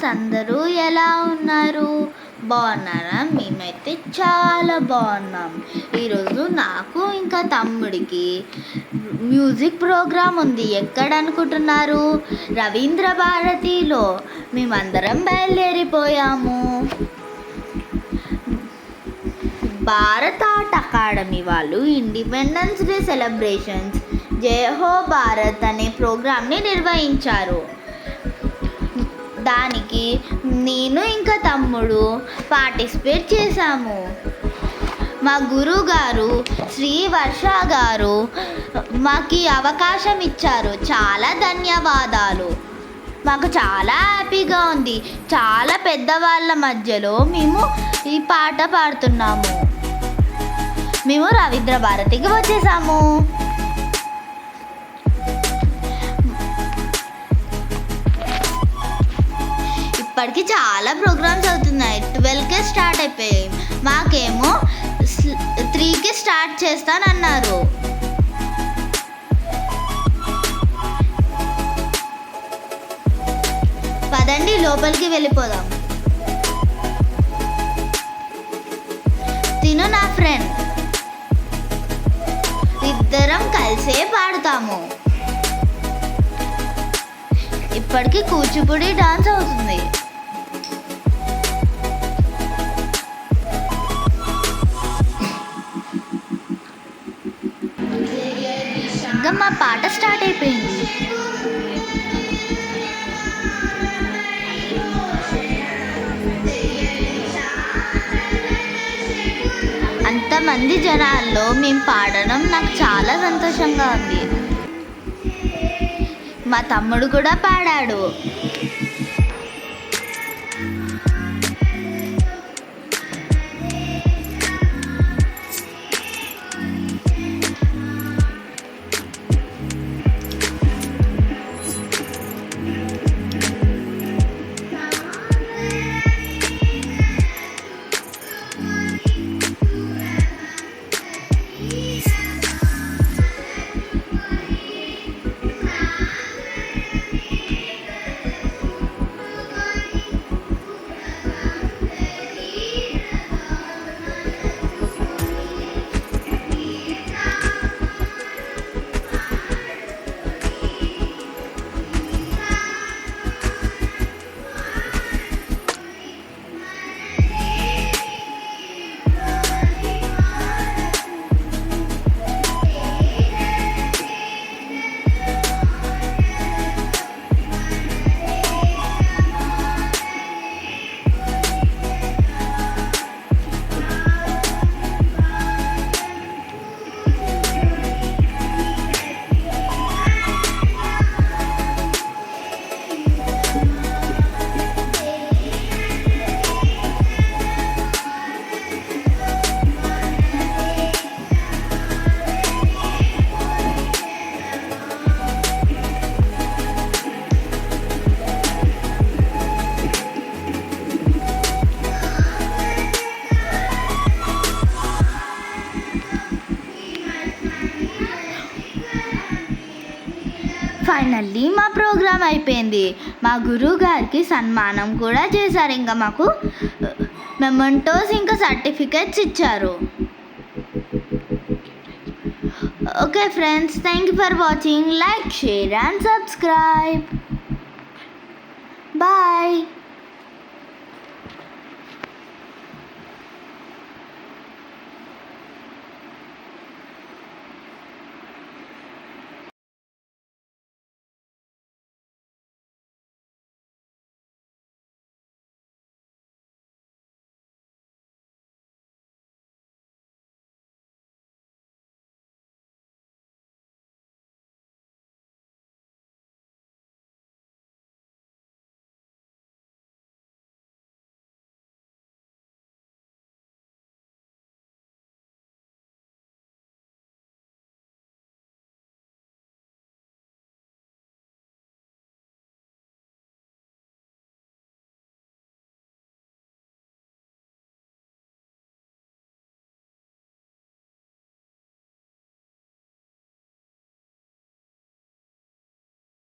Friends, అందరూ ఎలా ఉన్నారు? బాగున్నారా? మేమైతే చాలా బాగున్నాం. ఈరోజు నాకు ఇంకా తమ్ముడికి మ్యూజిక్ ప్రోగ్రాం ఉంది. ఎక్కడ అనుకుంటున్నారు? రవీంద్ర భారతిలో. మేమందరం బయలుదేరిపోయాము. భారత ఆర్ట్ అకాడమీ వాళ్ళు ఇండిపెండెన్స్ డే సెలబ్రేషన్స్ జై హో భారత్ అనే ప్రోగ్రామ్ని నిర్వహించారు. దానికి నేను ఇంకా తమ్ముడు పార్టిసిపేట్ చేశాము. మా గురువు గారు శ్రీ వర్ష గారు మాకు ఈ అవకాశం ఇచ్చారు. చాలా ధన్యవాదాలు. మాకు చాలా హ్యాపీగా ఉంది. చాలా పెద్దవాళ్ళ మధ్యలో మేము ఈ పాట పాడుతున్నాము. మేము రవీంద్ర భారతికి వచ్చేసాము. ఇప్పటికి చాలా ప్రోగ్రామ్స్ అవుతున్నాయి. 12కే స్టార్ట్ అయిపోయాయి. మాకేమో 3కి స్టార్ట్ చేస్తానన్నారు. పదండి, లోపలికి వెళ్ళిపోదాం. తిను నా ఫ్రెండ్. ఇద్దరం కలిసే పాడుతాము. ఇప్పటికి కూచిపూడి డాన్స్ అవుతుంది. ఇంకా మా పాట స్టార్ట్ అయిపోయింది. అంతమంది జనాల్లో మేము పాడడం నాకు చాలా సంతోషంగా ఉంది. మా తమ్ముడు కూడా పాడాడు. ఫైనల్లీ మా ప్రోగ్రామ్ అయిపోయింది. మా గురువు గారికి సన్మానం కూడా చేశారు. ఇంకా మాకు మెమెంటోస్ ఇంకా సర్టిఫికెట్స్ ఇచ్చారు. Okay friends, thank you for watching. Like, share and subscribe. Bye.